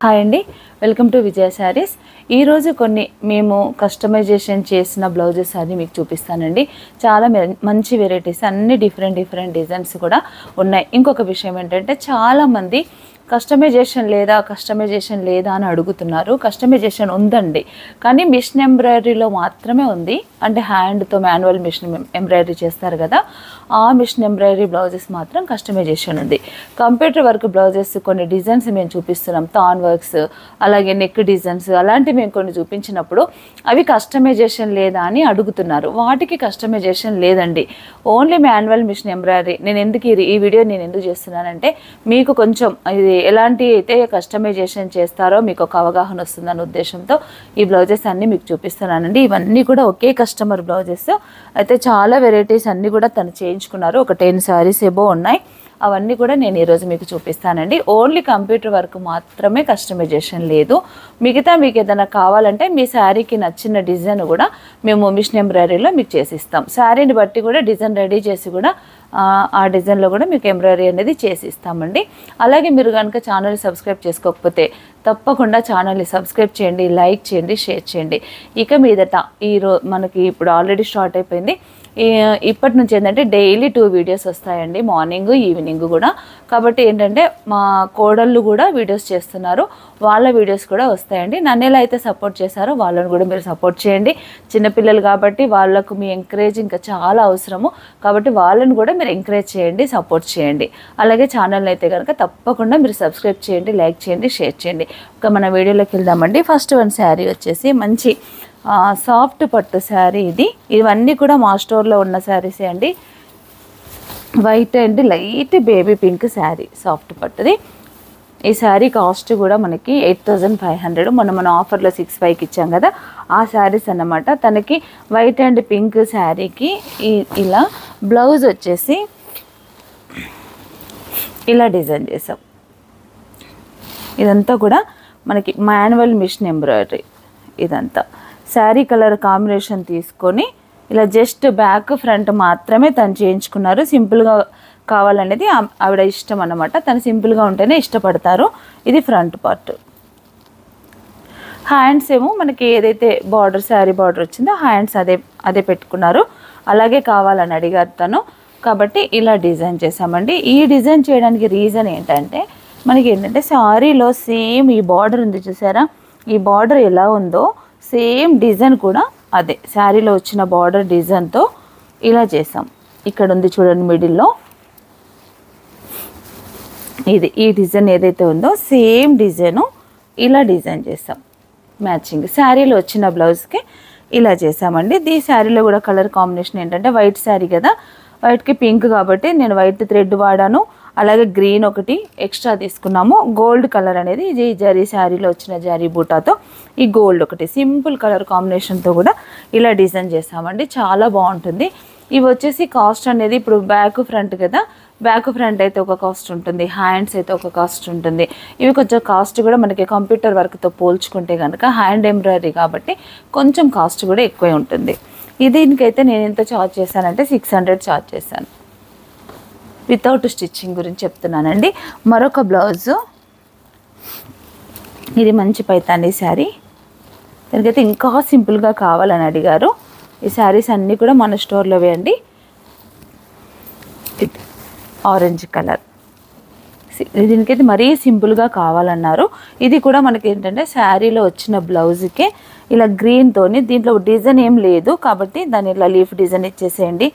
Hi అండి, welcome to విజయ శారీస్. ఈరోజు కొన్ని మేము కస్టమైజేషన్ చేసిన బ్లౌజెస్ అది మీకు చూపిస్తానండి. చాలా మంచి వెరైటీస్, అన్ని డిఫరెంట్ డిజైన్స్ కూడా ఉన్నాయి. ఇంకొక విషయం ఏంటంటే చాలామంది కస్టమైజేషన్ లేదా అని అడుగుతున్నారు. కస్టమైజేషన్ ఉందండి, కానీ మిషన్ ఎంబ్రాయిడరీలో మాత్రమే ఉంది. అంటే హ్యాండ్తో మాన్యువల్ మిషన్ ఎంబ్రాయిడరీ చేస్తారు కదా, ఆ మిషన్ ఎంబ్రాయిడరీ బ్లౌజెస్ మాత్రం కస్టమైజేషన్ ఉంది. కంప్యూటర్ వర్క్ బ్లౌజెస్ కొన్ని డిజైన్స్ మేము చూపిస్తున్నాం, థాన్ వర్క్స్, అలాగే నెక్ డిజైన్స్, అలాంటివి మేము కొన్ని చూపించినప్పుడు అవి కస్టమైజేషన్ లేదా అని అడుగుతున్నారు. వాటికి కస్టమైజేషన్ లేదండి, ఓన్లీ మాన్యువల్ మిషన్ ఎంబ్రాయిడరీ. నేను ఎందుకు ఈ వీడియో ఎందుకు చేస్తున్నానంటే, మీకు కొంచెం ఇది ఎలాంటి అయితే కస్టమైజేషన్ చేస్తారో మీకు ఒక అవగాహన వస్తుందన్న ఉద్దేశంతో ఈ బ్లౌజెస్ అన్నీ మీకు చూపిస్తున్నానండి. ఇవన్నీ కూడా ఒకే కస్టమర్ బ్లౌజెస్ అయితే, చాలా వెరైటీస్ అన్నీ కూడా తను చేయించుకున్నారు. ఒక 10 సారీస్ ఏబో ఉన్నాయి. అవన్నీ కూడా నేను ఈరోజు మీకు చూపిస్తానండి. ఓన్లీ కంప్యూటర్ వర్క్ మాత్రమే, కస్టమైజేషన్ లేదు. మిగతా మీకు ఏదైనా కావాలంటే మీ శారీకి నచ్చిన డిజైన్ కూడా మేము మిషన్ ఎంబ్రాయిడరీలో మీకు చేసిస్తాం. శారీని బట్టి కూడా డిజైన్ రెడీ చేసి కూడా ఆ డిజైన్లో కూడా మీకు ఎంబ్రాయిడరీ అనేది చేసి ఇస్తామండి. అలాగే మీరు కనుక ఛానల్ సబ్స్క్రైబ్ చేసుకోకపోతే తప్పకుండా ఛానల్ని సబ్స్క్రైబ్ చేయండి, లైక్ చేయండి, షేర్ చేయండి. ఇక మీదట మనకి ఇప్పుడు ఆల్రెడీ స్టార్ట్ అయిపోయింది. ఇప్పటి నుంచి ఏంటంటే డైలీ 2 వీడియోస్ వస్తాయండి, మార్నింగ్ ఈవినింగ్ కూడా. కాబట్టి ఏంటంటే మా కోడళ్ళు కూడా వీడియోస్ చేస్తున్నారు, వాళ్ళ వీడియోస్ కూడా వస్తాయండి. నన్ను ఎలా అయితే సపోర్ట్ చేశారో వాళ్ళని కూడా మీరు సపోర్ట్ చేయండి. చిన్నపిల్లలు కాబట్టి వాళ్ళకు మీ ఎంకరేజ్ ఇంకా చాలా అవసరము. కాబట్టి వాళ్ళని కూడా మీరు ఎంకరేజ్ చేయండి, సపోర్ట్ చేయండి. అలాగే ఛానల్ని అయితే కనుక తప్పకుండా మీరు సబ్స్క్రైబ్ చేయండి, లైక్ చేయండి, షేర్ చేయండి. ఒక మన వీడియోలోకి వెళ్దామండి. ఫస్ట్ వన్ శారీ వచ్చేసి మంచి సాఫ్ట్ పట్టు శారీ. ఇవన్నీ కూడా మా స్టోర్లో ఉన్న శారీసే అండి. White and light baby pink sari, soft పట్టుది. ఈ శారీ కాస్ట్ కూడా మనకి 8500. మన ఆఫర్లో 6500కి ఇచ్చాం కదా, ఆ శారీస్ అన్నమాట. తనకి వైట్ అండ్ పింక్ శారీకి ఇలా బ్లౌజ్ వచ్చేసి ఇలా డిజైన్ చేసాం. ఇదంతా కూడా మనకి మాన్యువల్ మిషన్ ఎంబ్రాయిడరీ. ఇదంతా శారీ కలర్ కాంబినేషన్ తీసుకొని ఇలా జస్ట్ బ్యాక్ ఫ్రంట్ మాత్రమే తను చేయించుకున్నారు. సింపుల్గా కావాలనేది ఆవిడ ఇష్టం అన్నమాట. తను సింపుల్గా ఉంటేనే ఇష్టపడతారు. ఇది ఫ్రంట్ పార్ట్. హ్యాండ్స్ ఏమో మనకి ఏదైతే బార్డర్, శారీ బార్డర్ వచ్చిందో హ్యాండ్స్ అదే పెట్టుకున్నారు. అలాగే కావాలని అడిగారు తను, కాబట్టి ఇలా డిజైన్ చేసామండి. ఈ డిజైన్ చేయడానికి రీజన్ ఏంటంటే, మనకి ఏంటంటే శారీలో సేమ్ ఈ బార్డర్ ఉంది చూసారా, ఈ బార్డర్ ఎలా ఉందో సేమ్ డిజైన్ కూడా అదే శారీలో వచ్చిన బార్డర్ డిజైన్తో ఇలా చేసాం. ఇక్కడ ఉంది చూడండి మిడిల్లో, ఈ డిజైన్ ఏదైతే ఉందో సేమ్ డిజైను ఇలా డిజైన్ చేసాం. మ్యాచింగ్ శారీలో వచ్చిన బ్లౌజ్కి ఇలా చేసామండి. ఈ శారీలో కూడా కలర్ కాంబినేషన్ ఏంటంటే, వైట్ శారీ కదా, వైట్కి పింక్ కాబట్టి నేను వైట్ థ్రెడ్ వాడాను. అలాగే గ్రీన్ ఒకటి ఎక్స్ట్రా తీసుకున్నాము. గోల్డ్ కలర్ అనేది ఇది జరీ శారీలో వచ్చిన జరీ బూటాతో ఈ గోల్డ్ ఒకటి సింపుల్ కలర్ కాంబినేషన్తో కూడా ఇలా డిజైన్ చేసామండి. చాలా బాగుంటుంది. ఇవి వచ్చేసి కాస్ట్ అనేది ఇప్పుడు బ్యాక్ ఫ్రంట్ కదా, బ్యాక్ ఫ్రంట్ అయితే ఒక కాస్ట్ ఉంటుంది, హ్యాండ్స్ అయితే ఒక కాస్ట్ ఉంటుంది. ఇవి కొంచెం కాస్ట్ కూడా మనకి కంప్యూటర్ వర్క్తో పోల్చుకుంటే కనుక హ్యాండ్ ఎంబ్రాయిడరీ కాబట్టి కొంచెం కాస్ట్ కూడా ఎక్కువే ఉంటుంది. దీనికైతే నేను ఎంత ఛార్జ్ చేశానంటే 600 ఛార్జ్ చేశాను. వితౌట్ స్టిచ్చింగ్ గురించి చెప్తున్నానండి. మరొక బ్లౌజు, ఇది మంచి పైతానీ శారీ. దానికైతే ఇంకా సింపుల్గా కావాలని అడిగారు. ఈ శారీస్ అన్నీ కూడా మన స్టోర్లో వేయండి. ఆరెంజ్ కలర్, దీనికైతే మరీ సింపుల్గా కావాలన్నారు. ఇది కూడా మనకి ఏంటంటే శారీలో వచ్చిన బ్లౌజ్కే ఇలా గ్రీన్తోని, దీంట్లో డిజైన్ ఏం లేదు కాబట్టి దాన్ని ఇలా లీఫ్ డిజైన్ ఇచ్చేసేయండి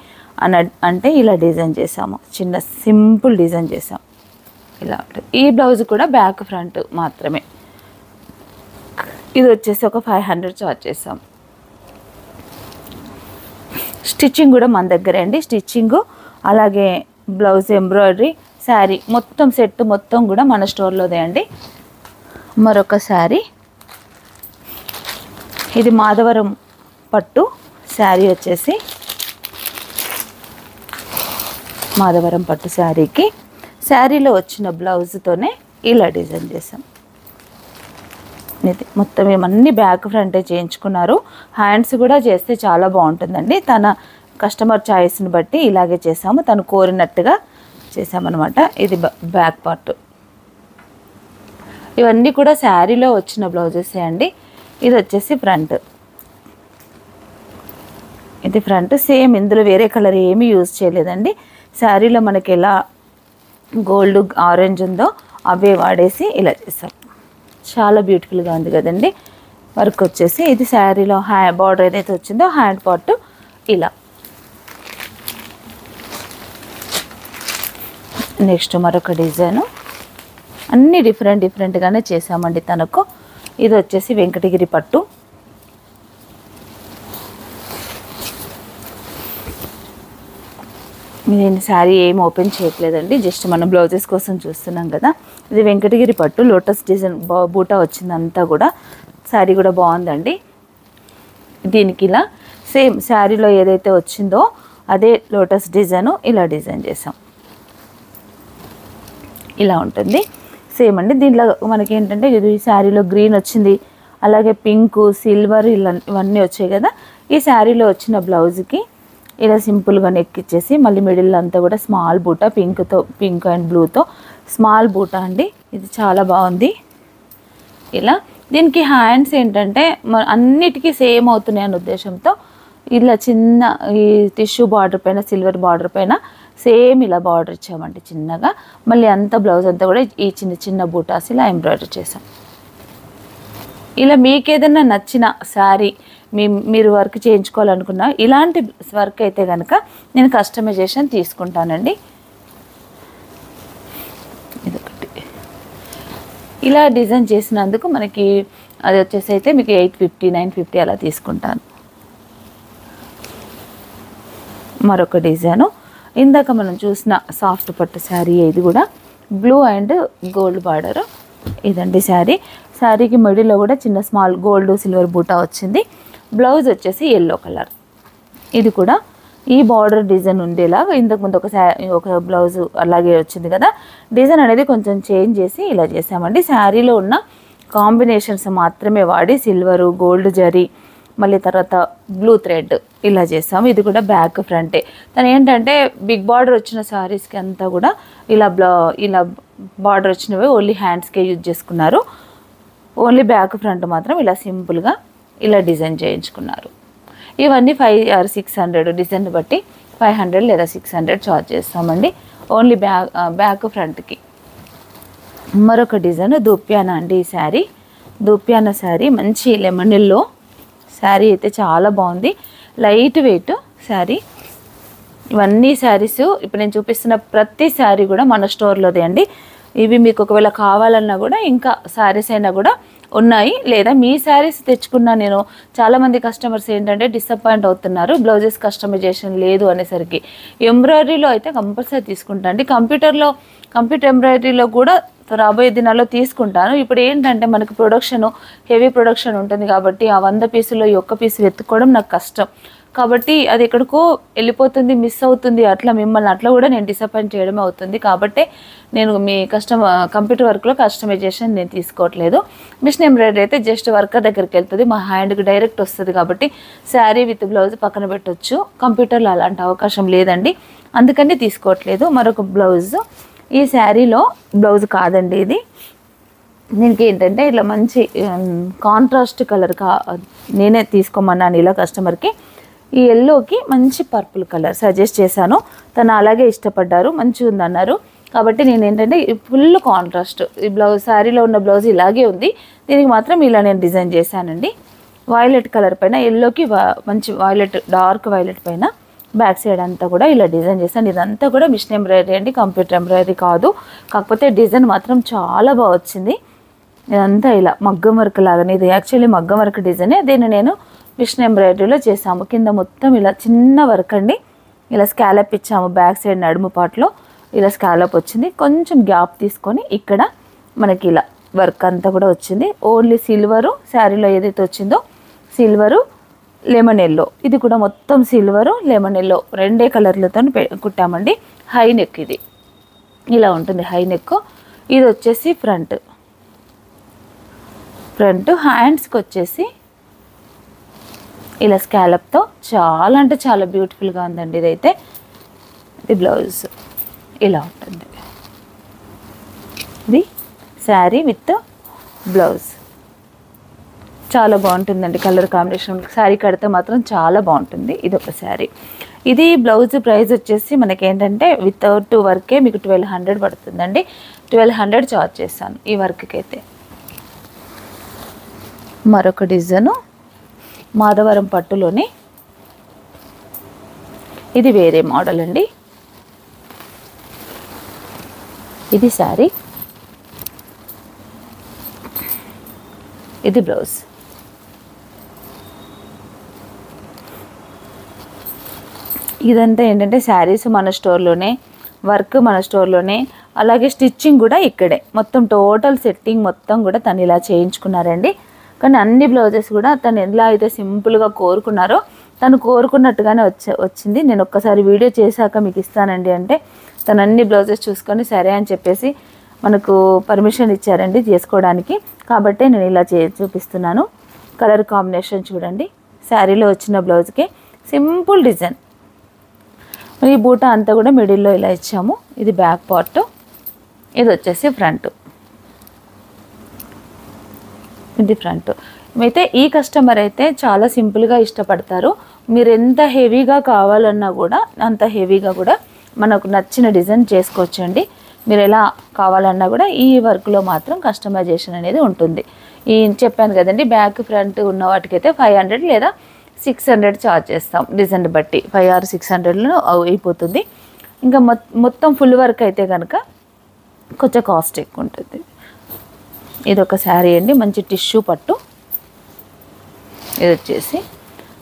అంటే ఇలా డిజైన్ చేసాము. చిన్న సింపుల్ డిజైన్ చేసాం ఇలా ఉంటుంది. ఈ బ్లౌజ్ కూడా బ్యాక్ ఫ్రంట్ మాత్రమే. ఇది వచ్చేసి ఒక 500 ఛార్జ్ చేసాం. స్టిచ్చింగ్ కూడా మన దగ్గరే అండి. స్టిచ్చింగ్ అలాగే బ్లౌజ్ ఎంబ్రాయిడరీ, శారీ మొత్తం సెట్ మొత్తం కూడా మన స్టోర్లోదే అండి. మరొక శారీ, ఇది మాధవరం పట్టు శారీ. వచ్చేసి మాధవరం పట్టు శారీకి శారీలో వచ్చిన బ్లౌజ్తోనే ఇలా డిజైన్ చేసాం. ఇది మొత్తం ఏమన్నీ బ్యాక్ ఫ్రంటే చేయించుకున్నారు. హ్యాండ్స్ కూడా చేస్తే చాలా బాగుంటుందండి. తన కస్టమర్ చాయిస్ని బట్టి ఇలాగే చేసాము, తను కోరినట్టుగా చేసామన్నమాట. ఇది బ్యాక్ పార్ట్. ఇవన్నీ కూడా శారీలో వచ్చిన బ్లౌజెసే అండి. ఇది వచ్చేసి ఫ్రంట్, ఇది ఫ్రంట్ సేమ్. ఇందులో వేరే కలర్ ఏమీ యూజ్ చేయలేదండి. శారీలో మనకి ఎలా గోల్డ్ ఆరెంజ్ ఉందో అవే వాడేసి ఇలా చేసాం. చాలా బ్యూటిఫుల్గా ఉంది కదండి. వర్క్ వచ్చేసి ఇది శారీలో బార్డర్ ఏదైతే వచ్చిందో హ్యాండ్ పార్ట్ ఇలా. నెక్స్ట్ మరొక డిజైను, అన్నీ డిఫరెంట్గానే చేసామండి తనకు. ఇది వచ్చేసి వెంకటగిరి పట్టు. నేను శారీ ఏం ఓపెన్ చేయట్లేదండి, జస్ట్ మనం బ్లౌజెస్ కోసం చూస్తున్నాం కదా. ఇది వెంకటగిరి పట్టు, లోటస్ డిజైన్ బూటా వచ్చింది అంతా కూడా. శారీ కూడా బాగుందండి. దీనికి ఇలా సేమ్ శారీలో ఏదైతే వచ్చిందో అదే లోటస్ డిజైను ఇలా డిజైన్ చేసాం. ఇలా ఉంటుంది సేమ్ అండి. దీంట్లో మనకి ఏంటంటే ఇది శారీలో గ్రీన్ వచ్చింది, అలాగే పింక్, సిల్వర్ ఇలా ఇవన్నీ వచ్చాయి కదా. ఈ శారీలో వచ్చిన బ్లౌజ్కి ఇలా సింపుల్గా నెక్ ఇచ్చేసి మళ్ళీ మిడిల్ అంతా కూడా స్మాల్ బూటా, పింక్ అండ్ బ్లూతో స్మాల్ బూటా అండి. ఇది చాలా బాగుంది. ఇలా దీనికి హ్యాండ్స్ ఏంటంటే అన్నిటికీ సేమ్ అవుతున్నాయి అనే ఉద్దేశంతో ఇలా చిన్న ఈ టిష్యూ బార్డర్ పైన సిల్వర్ బార్డర్ పైన సేమ్ ఇలా బార్డర్ ఇచ్చామండి చిన్నగా. మళ్ళీ అంతా బ్లౌజ్ అంతా కూడా ఈ చిన్న చిన్న బూటాస్ ఇలా ఎంబ్రాయిడరీ చేసాం. ఇలా మీకు ఏదైనా నచ్చిన శారీ మీరు వర్క్ చేయించుకోవాలనుకున్నా ఇలాంటి వర్క్ అయితే కనుక నేను కస్టమైజేషన్ తీసుకుంటానండి. ఇదొకటి ఇలా డిజైన్ చేసినందుకు మనకి అది వచ్చేసి అయితే మీకు 850 950 అలా తీసుకుంటాను. మరొక డిజైను ఇందాక మనం చూసిన సాఫ్ట్ పట్టు శారీ, ఇది కూడా బ్లూ అండ్ గోల్డ్ బార్డర్. ఇదండి శారీకి మిడిల్లో కూడా చిన్న స్మాల్ గోల్డ్ సిల్వర్ బూటా వచ్చింది. బ్లౌజ్ వచ్చేసి ఎల్లో కలర్. ఇది కూడా ఈ బార్డర్ డిజైన్ ఉండేలాగా ఇంతకుముందు ఒక బ్లౌజ్ అలాగే వచ్చింది కదా. డిజైన్ అనేది కొంచెం చేంజ్ చేసి ఇలా చేసామండి. శారీలో ఉన్న కాంబినేషన్స్ మాత్రమే వాడి సిల్వరు, గోల్డ్ జరీ, మళ్ళీ తర్వాత బ్లూ థ్రెడ్ ఇలా చేసాము. ఇది కూడా బ్యాక్ ఫ్రంటే. తను ఏంటంటే బిగ్ బార్డర్ వచ్చిన శారీస్కి అంతా కూడా ఇలా బార్డర్ వచ్చినవి ఓన్లీ హ్యాండ్స్కే యూజ్ చేసుకున్నారు. ఓన్లీ బ్యాక్ ఫ్రంట్ మాత్రం ఇలా సింపుల్గా ఇలా డిజైన్ చేయించుకున్నారు. ఇవన్నీ 500 or 600 డిజైన్ బట్టి 500 లేదా 600 చార్జ్ చేస్తామండి ఓన్లీ బ్యాక్ ఫ్రంట్కి. మరొక డిజైన్ దూప్యానా అండి. ఈ శారీ దూప్యానా శారీ మంచి లెమన్ ఎల్లో శారీ అయితే చాలా బాగుంది. Light weight sari. ఇవన్నీ శారీస్ ఇప్పుడు నేను చూపిస్తున్న ప్రతి శారీ కూడా మన స్టోర్లోదే అండి. ఇవి మీకు ఒకవేళ కావాలన్నా కూడా ఇంకా శారీస్ అయినా కూడా ఉన్నాయి, లేదా మీ శారీస్ తెచ్చుకున్నా. నేను చాలామంది కస్టమర్స్ ఏంటంటే డిసప్పాయింట్ అవుతున్నారు, బ్లౌజెస్ కస్టమైజేషన్ లేదు అనేసరికి. ఎంబ్రాయిడరీలో అయితే కంపల్సరీ తీసుకుంటా అండి. కంప్యూటర్ ఎంబ్రాయిడరీలో కూడా రాబోయే దినాల్లో తీసుకుంటాను. ఇప్పుడు ఏంటంటే మనకు హెవీ ప్రొడక్షన్ ఉంటుంది కాబట్టి ఆ 100 పీసుల్లో ఈ ఒక్క పీసు వెతుక్కోవడం నాకు కష్టం. కాబట్టి అది ఎక్కడికో వెళ్ళిపోతుంది, మిస్ అవుతుంది. అట్లా మిమ్మల్ని అట్లా కూడా నేను డిసప్పాయింట్ చేయడమే అవుతుంది. కాబట్టి నేను మీ కంప్యూటర్ వర్క్లో కస్టమైజేషన్ నేను తీసుకోవట్లేదు. మిషన్ ఎంబ్రాయిడరీ అయితే జస్ట్ వర్కర్ దగ్గరికి వెళ్తుంది, మా హ్యాండ్కి డైరెక్ట్ వస్తుంది కాబట్టి శారీ విత్ బ్లౌజ్ పక్కన పెట్టవచ్చు. కంప్యూటర్లో అలాంటి అవకాశం లేదండి, అందుకని తీసుకోవట్లేదు. మరొక బ్లౌజ్, ఈ శారీలో బ్లౌజ్ కాదండి ఇది. దీనికి ఏంటంటే ఇట్లా మంచి కాంట్రాస్ట్ కలర్ నేనే తీసుకోమన్నాను ఇలా కస్టమర్కి. ఈ ఎల్లోకి మంచి పర్పుల్ కలర్ సజెస్ట్ చేశాను, తను అలాగే ఇష్టపడ్డారు, మంచిగా ఉందన్నారు. కాబట్టి నేను ఏంటంటే ఫుల్ కాంట్రాస్ట్ ఈ బ్లౌజ్, శారీలో ఉన్న బ్లౌజ్ ఇలాగే ఉంది, దీనికి మాత్రం ఇలా నేను డిజైన్ చేశానండి. వైలెట్ కలర్ పైన ఎల్లోకి మంచి వైలెట్, డార్క్ వైలెట్ పైన బ్యాక్ సైడ్ అంతా కూడా ఇలా డిజైన్ చేశాను. ఇదంతా కూడా మిషన్ ఎంబ్రాయిడరీ అండి, కంప్యూటర్ ఎంబ్రాయిడరీ కాదు. కాకపోతే డిజైన్ మాత్రం చాలా బాగా వచ్చింది. ఇదంతా ఇలా మగ్గం వర్క్ లాగానే, ఇది యాక్చువల్లీ మగ్గం వర్క్ డిజైనే, దీన్ని నేను మిషన్ ఎంబ్రాయిడరీలో చేసాము. కింద మొత్తం ఇలా చిన్న వర్క్ అండి, ఇలా స్కాలప్ ఇచ్చాము. బ్యాక్ సైడ్ నడుము పార్ట్లో ఇలా స్కాలప్ వచ్చింది. కొంచెం గ్యాప్ తీసుకొని ఇక్కడ మనకి ఇలా వర్క్ అంతా కూడా వచ్చింది. ఓన్లీ సిల్వరు, శారీలో ఏదైతే వచ్చిందో సిల్వరు, లెమన్ ఎల్లో, ఇది కూడా మొత్తం సిల్వరు లెమన్ ఎల్లో రెండే కలర్లతో కుట్టామండి. హై నెక్ ఇది ఇలా ఉంటుంది, హై నెక్. ఇది వచ్చేసి ఫ్రంట్ హ్యాండ్స్కి వచ్చేసి ఇలా స్కాలప్తో చాలా అంటే చాలా బ్యూటిఫుల్గా ఉందండి. ఇదైతే ఇది బ్లౌజ్ ఇలా ఉంటుంది. ఇది శారీ విత్ బ్లౌజ్ చాలా బాగుంటుందండి. కలర్ కాంబినేషన్ శారీ కడితే మాత్రం చాలా బాగుంటుంది. ఇది ఒక శారీ. ఇది బ్లౌజ్ ప్రైస్ వచ్చేసి మనకి ఏంటంటే వితౌట్ వర్కే మీకు 1200 పడుతుందండి. 1200 చార్జ్ చేస్తాను ఈ వర్క్కి అయితే. మరొక డిజైను మాధవరం పట్టులోనే, ఇది వేరే మోడల్ అండి. ఇది శారీ, ఇది బ్లౌజ్. ఇదంతా ఏంటంటే శారీస్ మన స్టోర్లోనే, వర్క్ మన స్టోర్లోనే, అలాగే స్టిచ్చింగ్ కూడా ఇక్కడే. మొత్తం టోటల్ సెట్టింగ్ మొత్తం కూడా తను ఇలా చేయించుకున్నారండి. కానీ అన్ని బ్లౌజెస్ కూడా తను ఎలా అయితే సింపుల్గా కోరుకున్నారో తను కోరుకున్నట్టుగానే వచ్చింది. నేను ఒక్కసారి వీడియో చేశాక మీకు ఇస్తానండి అంటే తను అన్ని బ్లౌజెస్ చూసుకొని సరే అని చెప్పేసి మనకు పర్మిషన్ ఇచ్చారండి చేసుకోవడానికి. కాబట్టి నేను ఇలా చూపిస్తున్నాను. కలర్ కాంబినేషన్ చూడండి. శారీలో వచ్చిన బ్లౌజ్కి సింపుల్ డిజైన్. ఈ బూటా అంతా కూడా మిడిల్లో ఇలా ఇచ్చాము. ఇది బ్యాక్ పార్ట్, ఇది వచ్చేసి ఫ్రంట్. ఇది ఫ్రంట్. అయితే ఈ కస్టమర్ అయితే చాలా సింపుల్గా ఇష్టపడతారు. మీరు ఎంత హెవీగా కావాలన్నా కూడా అంత హెవీగా కూడా మనకు నచ్చిన డిజైన్ చేసుకోవచ్చండి. మీరు ఎలా కావాలన్నా కూడా ఈ వర్క్లో మాత్రం కస్టమైజేషన్ అనేది ఉంటుంది. ఈ చెప్పాను కదండి, బ్యాక్ ఫ్రంట్ ఉన్న వాటికైతే 500 లేదా 600 ఛార్జ్ చేస్తాం. డిజైన్ బట్టి 5 or 600లో అయిపోతుంది. ఇంకా మొత్తం ఫుల్ వర్క్ అయితే కనుక కొంచెం కాస్ట్ ఎక్కువ ఉంటుంది. ఇది ఒక శారీ అండి, మంచి టిష్యూ పట్టు. ఇది వచ్చేసి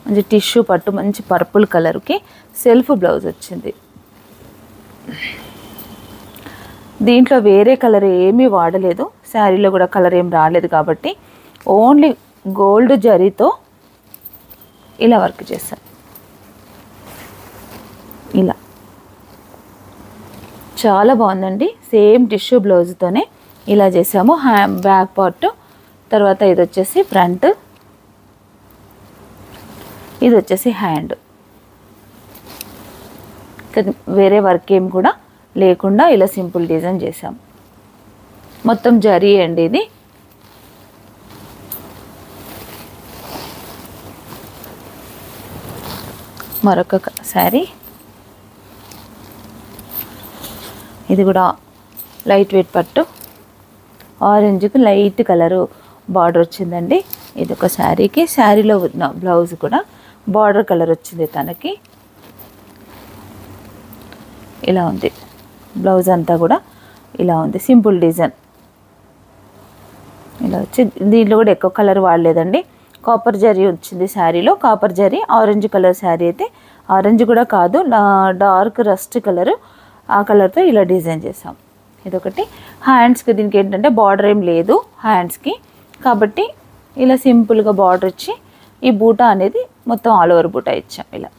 మంచి టిష్యూ పట్టు, మంచి పర్పుల్ కలర్కి సెల్ఫ్ బ్లౌజ్ వచ్చింది. దీంట్లో వేరే కలర్ ఏమీ వాడలేదు, శారీలో కూడా కలర్ ఏం రాలేదు కాబట్టి ఓన్లీ గోల్డ్ జరీతో ఇలా వర్క్ చేశాను. ఇలా చాలా బాగుందండి. సేమ్ టిష్యూ బ్లౌజ్తోనే ఇలా చేసాము. బ్యాక్ పార్ట్, తర్వాత ఇది వచ్చేసి ఫ్రంట్, ఇది వచ్చేసి హ్యాండ్. వేరే వర్క్ ఏం కూడా లేకుండా ఇలా సింపుల్ డిజైన్ చేసాం. మొత్తం జరీ అండి ఇది. మరొక శారీ, ఇది కూడా లైట్ వెయిట్ పట్టు, ఆరెంజ్కి లైట్ కలరు బార్డర్ వచ్చిందండి. ఇది ఒక శారీకి, శారీలో ఉన్న బ్లౌజ్ కూడా బార్డర్ కలర్ వచ్చింది తనకి. ఇలా ఉంది బ్లౌజ్ అంతా కూడా ఇలా ఉంది, సింపుల్ డిజైన్ ఇలా వచ్చి. దీంట్లో కూడా ఎక్కువ కలర్ వాడలేదండి. కాపర్ జరీ వచ్చింది శారీలో, copper zari. Orange colour sari అయితే ఆరెంజ్ కూడా కాదు, డార్క్ రస్ట్ కలరు, ఆ కలర్తో ఇలా డిజైన్ చేసాం. ఇదొకటి. హ్యాండ్స్కి దీనికి ఏంటంటే బార్డర్ ఏం లేదు హ్యాండ్స్కి, కాబట్టి ఇలా సింపుల్గా బార్డర్ వచ్చి ఈ బూటా అనేది మొత్తం ఆల్ ఓవర్ బూటా ఇచ్చాం. ఇలా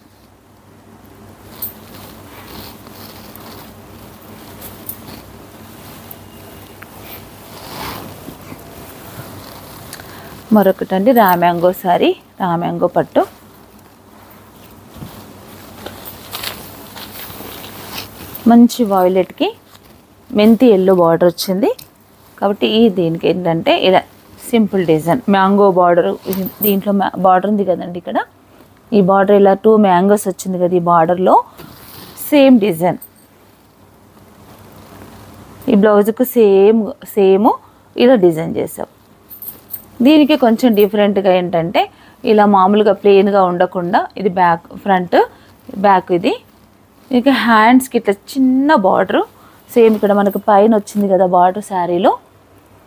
మరొకటండి రామ్యాంగో శారీ, రామ్యాంగో పట్టు. మంచి వాయిలెట్కి మెంతి ఎల్లో బార్డర్ వచ్చింది కాబట్టి దీనికి ఏంటంటే ఇలా సింపుల్ డిజైన్ మ్యాంగో బార్డర్. దీంట్లో బార్డర్ ఉంది కదండి, ఇక్కడ ఈ బార్డర్ ఇలా 2 మ్యాంగోస్ వచ్చింది కదా, ఈ బార్డర్లో సేమ్ డిజైన్. ఈ బ్లౌజ్కు సేమ్ ఇలా డిజైన్ చేసాం. దీనికి కొంచెం డిఫరెంట్గా ఏంటంటే ఇలా మామూలుగా ప్లెయిన్గా ఉండకుండా ఇది ఫ్రంట్ బ్యాక్. ఇది ఇక హ్యాండ్స్కి ఇట్లా చిన్న బార్డరు, సేమ్ ఇక్కడ మనకు పైన వచ్చింది కదా బార్డర్ శారీలో,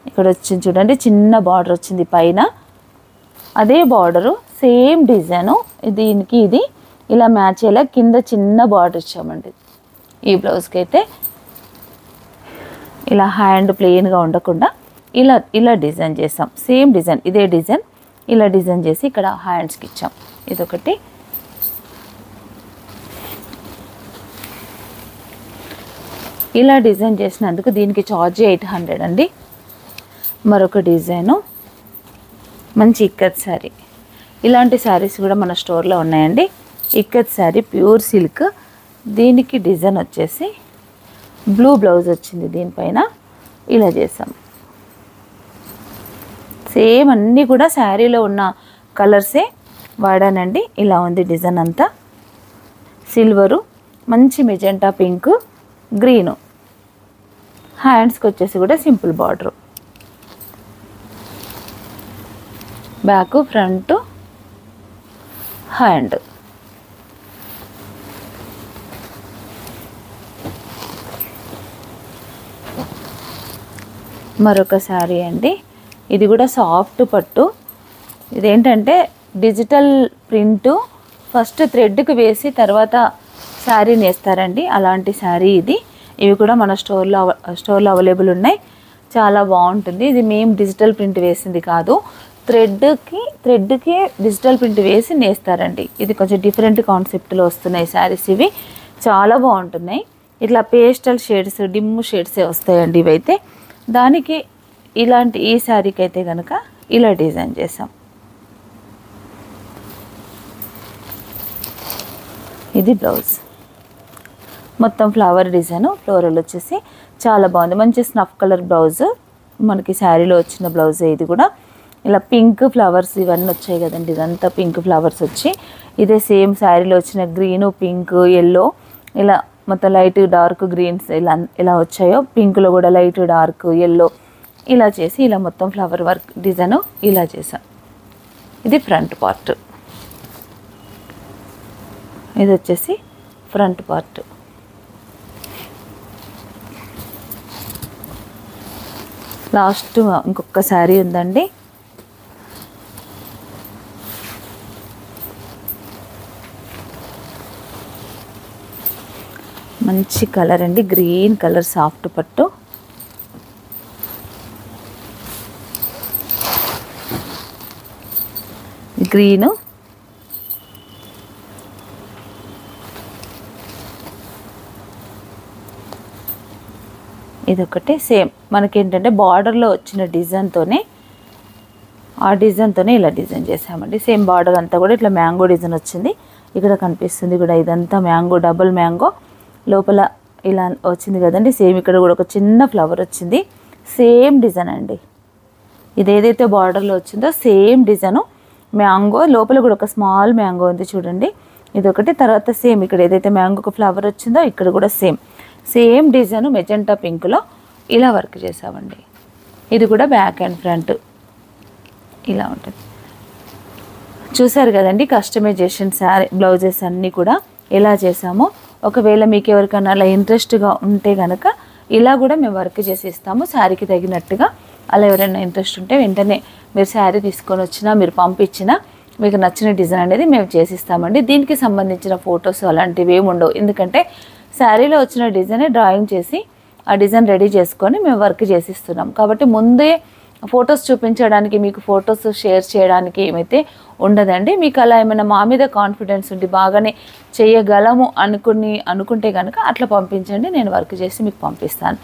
ఇక్కడ వచ్చింది చూడండి, చిన్న బార్డర్ వచ్చింది పైన. అదే బార్డరు సేమ్ డిజైను దీనికి ఇది ఇలా మ్యాచ్ అయ్యేలా కింద చిన్న బార్డర్ ఇచ్చామండి. ఈ బ్లౌజ్కి అయితే ఇలా హ్యాండ్ ప్లెయిన్గా ఉండకుండా ఇలా డిజైన్ చేసాం. సేమ్ డిజైన్, ఇదే డిజైన్ ఇలా డిజైన్ చేసి ఇక్కడ హ్యాండ్స్కి ఇచ్చాం. ఇదొకటి. ఇలా డిజైన్ చేసినందుకు దీనికి ఛార్జ్ 800 అండి. మరొక డిజైను మంచి ఇక్కత్ శారీ. ఇలాంటి శారీస్ కూడా మన స్టోర్లో ఉన్నాయండి. Ikat sari pure silk. దీనికి డిజైన్ వచ్చేసి బ్లూ బ్లౌజ్ వచ్చింది, దీనిపైన ఇలా చేసాం. సేమ్ అన్నీ కూడా శారీలో ఉన్న కలర్సే వాడానండి. ఇలా ఉంది డిజైన్ అంతా. సిల్వరు, మంచి మెజెంటా పింక్, గ్రీను. హ్యాండ్స్కి వచ్చేసి కూడా simple border. Back, front, hand. మరొక శారీ అండి. ఇది కూడా సాఫ్ట్ పట్టు. ఇదేంటంటే డిజిటల్ ప్రింటు, ఫస్ట్ థ్రెడ్కి వేసి తర్వాత శారీ నేస్తారండి. అలాంటి శారీ ఇది. ఇవి కూడా మన స్టోర్లో అవైలబుల్ ఉన్నాయి. చాలా బాగుంటుంది. ఇది మేము డిజిటల్ ప్రింట్ వేసింది కాదు, థ్రెడ్కి డిజిటల్ ప్రింట్ వేసి నేస్తారండి. ఇది కొంచెం డిఫరెంట్ కాన్సెప్ట్లో వస్తున్నాయి శారీస్. ఇవి చాలా బాగుంటున్నాయి. ఇట్లా పేస్టల్ షేడ్స్, డిమ్ షేడ్సే వస్తాయండి ఇవైతే. దానికి ఇలాంటి ఈ శారీకి అయితే కనుక ఇలా డిజైన్ చేసాం. ఇది బ్లౌజ్, మొత్తం ఫ్లవర్ డిజైన్, ఫ్లోరల్ వచ్చేసి చాలా బాగుంది. మంచి స్నఫ్ కలర్ బ్లౌజ్ మనకి శారీలో వచ్చిన బ్లౌజే. ఇది కూడా ఇలా పింక్ ఫ్లవర్స్ ఇవన్నీ వచ్చాయి కదండి. ఇదంతా పింక్ ఫ్లవర్స్ వచ్చి ఇదే సేమ్ శారీలో వచ్చిన గ్రీను, పింక్, ఎల్లో, ఇలా మొత్తం లైట్ డార్క్ గ్రీన్స్ ఇలా వచ్చాయో, పింక్లో కూడా లైట్ డార్క్ ఎల్లో ఇలా చేసి ఇలా మొత్తం ఫ్లవర్ వర్క్ డిజైన్ ఇలా చేసాం. ఇది ఫ్రంట్ పార్ట్. ఇది వచ్చేసి ఫ్రంట్ పార్ట్. లాస్ట్ ఇంకొక శారీ ఉందండి. మంచి కలర్ అండి, గ్రీన్ కలర్ సాఫ్ట్ పట్టు. గ్రీను, ఇదొకటి సేమ్ మనకేంటంటే బార్డర్లో వచ్చిన డిజైన్తోనే ఇలా డిజైన్ చేసామండి. సేమ్ బార్డర్ అంతా కూడా ఇట్లా మ్యాంగో డిజైన్ వచ్చింది. ఇక్కడ కనిపిస్తుంది కూడా ఇదంతా మ్యాంగో, డబుల్ మ్యాంగో లోపల ఇలా వచ్చింది కదండి. సేమ్ ఇక్కడ కూడా ఒక చిన్న ఫ్లవర్ వచ్చింది. సేమ్ డిజైన్ అండి. ఇది ఏదైతే బార్డర్లో వచ్చిందో సేమ్ డిజైను. మ్యాంగో లోపల కూడా ఒక స్మాల్ మ్యాంగో ఉంది చూడండి. ఇదొకటి. తర్వాత సేమ్ ఇక్కడ ఏదైతే మ్యాంగోకి ఫ్లవర్ వచ్చిందో ఇక్కడ కూడా సేమ్ డిజైన్ మెజెంటా పింక్లో ఇలా వర్క్ చేసామండి. ఇది కూడా బ్యాక్ అండ్ ఫ్రంట్ ఇలా ఉంటుంది. చూసారు కదండి కస్టమైజేషన్ శారీ బ్లౌజెస్ అన్నీ కూడా ఎలా చేసామో. ఒకవేళ మీకు ఎవరికైనా అలా ఇంట్రెస్ట్గా ఉంటే కనుక ఇలా కూడా మేము వర్క్ చేసి ఇస్తాము శారీకి తగినట్టుగా. అలా ఎవరైనా ఇంట్రెస్ట్ ఉంటే వెంటనే మీరు శారీ తీసుకొని వచ్చినా, మీరు పంపించినా మీకు నచ్చిన డిజైన్ అనేది మేము చేసిస్తామండి. దీనికి సంబంధించిన ఫొటోస్ అలాంటివి ఏమి ఉండవు. ఎందుకంటే శారీలో వచ్చిన డిజైనే డ్రాయింగ్ చేసి ఆ డిజైన్ రెడీ చేసుకొని మేము వర్క్ చేసిస్తున్నాం. కాబట్టి ముందే ఫొటోస్ చూపించడానికి, మీకు ఫొటోస్ షేర్ చేయడానికి ఏమైతే ఉండదండి. మీకు అలా ఏమైనా మా మీద కాన్ఫిడెన్స్ ఉండి బాగానే చేయగలము అనుకుంటే కనుక అట్లా పంపించండి, నేను వర్క్ చేసి మీకు పంపిస్తాను.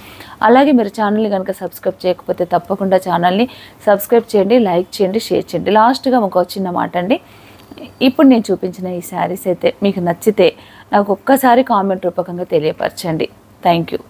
అలాగే మీరు ఛానల్ని కనుక సబ్స్క్రైబ్ చేయకపోతే తప్పకుండా ఛానల్ని సబ్స్క్రైబ్ చేయండి, లైక్ చేయండి, షేర్ చేయండి. లాస్ట్గా ఒక చిన్న మాట అండి. ఇప్పుడు నేను చూపించిన ఈ శారీస్ అయితే మీకు నచ్చితే నాకు ఒక్కసారి కామెంట్ రూపకంగా తెలియపరచండి. Thank you.